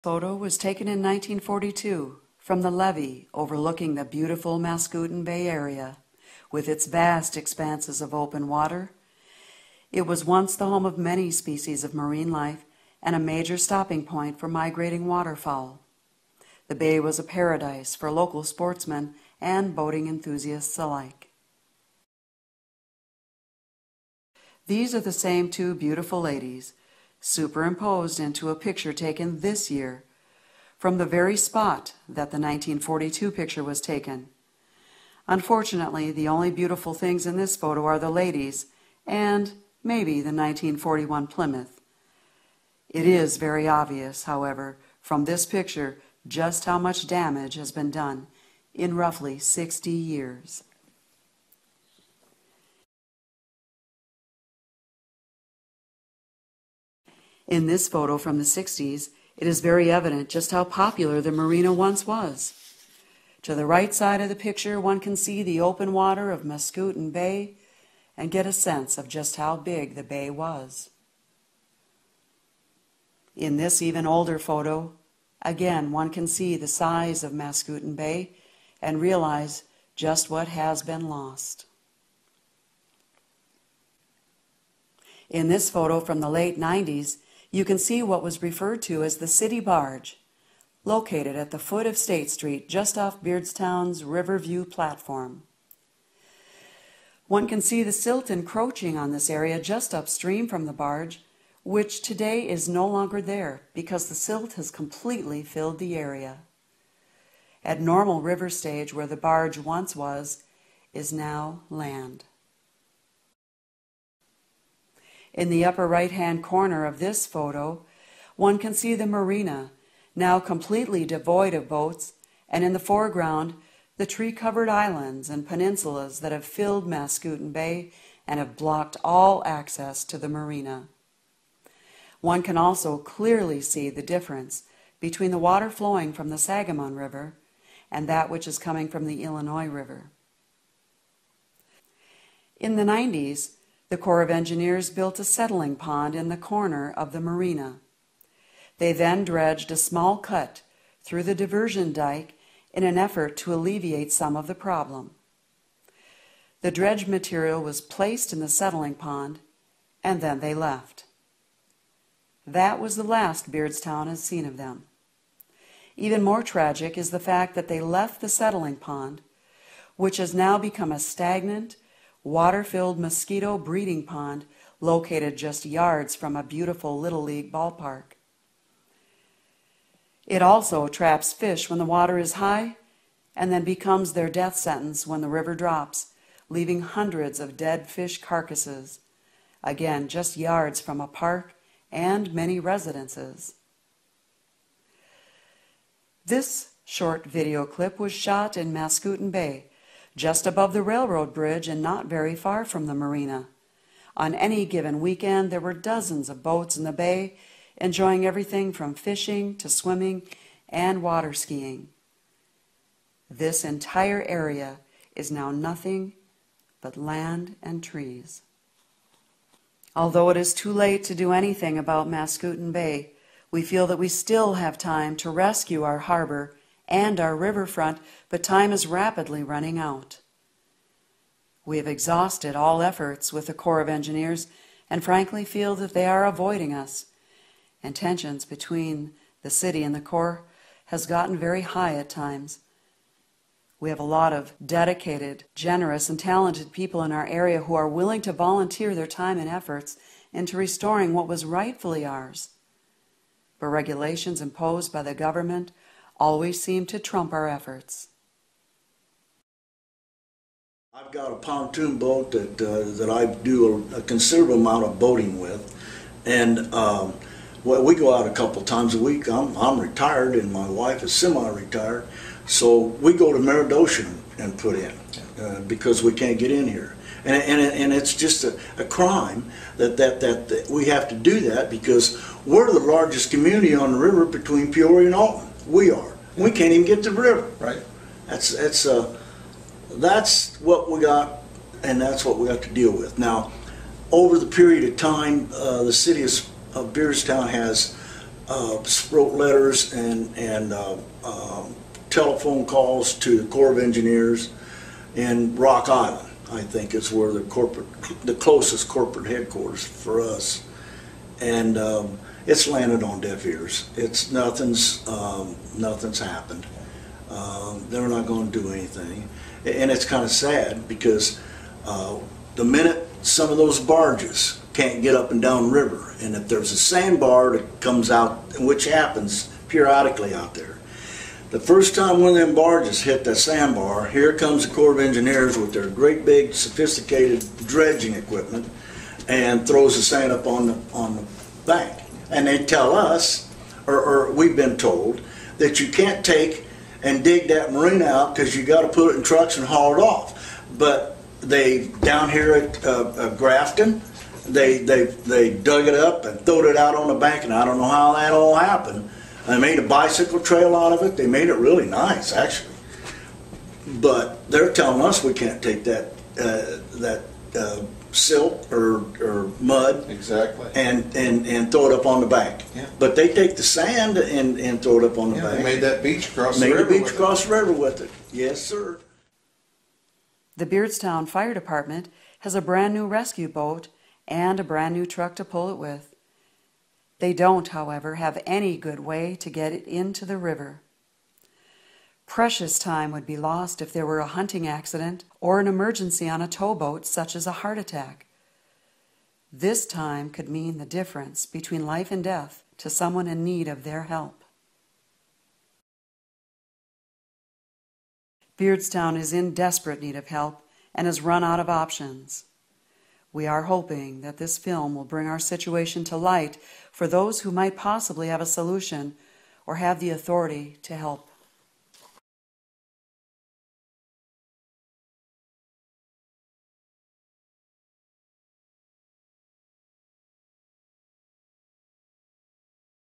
Photo was taken in 1942 from the levee overlooking the beautiful Mascoutin Bay area with its vast expanses of open water. It was once the home of many species of marine life and a major stopping point for migrating waterfowl. The bay was a paradise for local sportsmen and boating enthusiasts alike. These are the same two beautiful ladies, superimposed into a picture taken this year, from the very spot that the 1942 picture was taken. Unfortunately, the only beautiful things in this photo are the ladies and maybe the 1941 Plymouth. It is very obvious, however, from this picture just how much damage has been done in roughly 60 years. In this photo from the 60s, it is very evident just how popular the marina once was. To the right side of the picture, one can see the open water of Mascoutin Bay and get a sense of just how big the bay was. In this even older photo, again one can see the size of Mascoutin Bay and realize just what has been lost. In this photo from the late 90s, you can see what was referred to as the city barge, located at the foot of State Street just off Beardstown's Riverview platform. One can see the silt encroaching on this area just upstream from the barge, which today is no longer there because the silt has completely filled the area. At normal river stage where the barge once was, is now land. In the upper right-hand corner of this photo, one can see the marina, now completely devoid of boats, and in the foreground, the tree-covered islands and peninsulas that have filled Mascoutin Bay and have blocked all access to the marina. One can also clearly see the difference between the water flowing from the Sangamon River and that which is coming from the Illinois River. In the 90s, the Corps of Engineers built a settling pond in the corner of the marina. They then dredged a small cut through the diversion dike in an effort to alleviate some of the problem. The dredged material was placed in the settling pond, and then they left. That was the last Beardstown has seen of them. Even more tragic is the fact that they left the settling pond, which has now become a stagnant, water-filled mosquito breeding pond located just yards from a beautiful Little League ballpark. It also traps fish when the water is high and then becomes their death sentence when the river drops, leaving hundreds of dead fish carcasses, again just yards from a park and many residences. This short video clip was shot in Mascoutin Bay, just above the railroad bridge and not very far from the marina. On any given weekend, there were dozens of boats in the bay, enjoying everything from fishing to swimming and water skiing. This entire area is now nothing but land and trees. Although it is too late to do anything about Mascoutin Bay, we feel that we still have time to rescue our harbor and our riverfront, but time is rapidly running out. We have exhausted all efforts with the Corps of Engineers and frankly feel that they are avoiding us, and tensions between the city and the Corps has gotten very high at times. We have a lot of dedicated, generous, and talented people in our area who are willing to volunteer their time and efforts into restoring what was rightfully ours. But regulations imposed by the government always seem to trump our efforts. I've got a pontoon boat that I do a considerable amount of boating with, and well, we go out a couple times a week. I'm retired and my wife is semi-retired, so we go to Meridosha and put in because we can't get in here. And it's just a crime that we have to do that because we're the largest community on the river between Peoria and Alton. We are. We can't even get to the river. Right. That's what we got, and that's what we got to deal with. Now, over the period of time, the city of Beardstown has wrote letters and telephone calls to the Corps of Engineers in Rock Island. I think is where the closest corporate headquarters for us, and it's landed on deaf ears. It's nothing's happened. They're not going to do anything, and it's kind of sad because the minute some of those barges can't get up and down river, and if there's a sandbar that comes out, which happens periodically out there, the first time one of them barges hit that sandbar, here comes the Corps of Engineers with their great big sophisticated dredging equipment and throws the sand up on the bank. And they tell us, or we've been told, that you can't take and dig that marina out because you got to put it in trucks and haul it off. But they, down here at Grafton, they dug it up and throwed it out on the bank, and I don't know how that all happened. They made a bicycle trail out of it. They made it really nice, actually. But they're telling us we can't take that silt or mud exactly and throw it up on the bank. Yeah. But they take the sand and throw it up on the bank. They made that beach across the river. river. Made a beach across the river with it. Yes, sir. The Beardstown Fire Department has a brand new rescue boat and a brand new truck to pull it with. They don't, however, have any good way to get it into the river. Precious time would be lost if there were a hunting accident or an emergency on a towboat, such as a heart attack. This time could mean the difference between life and death to someone in need of their help. Beardstown is in desperate need of help and has run out of options. We are hoping that this film will bring our situation to light for those who might possibly have a solution or have the authority to help.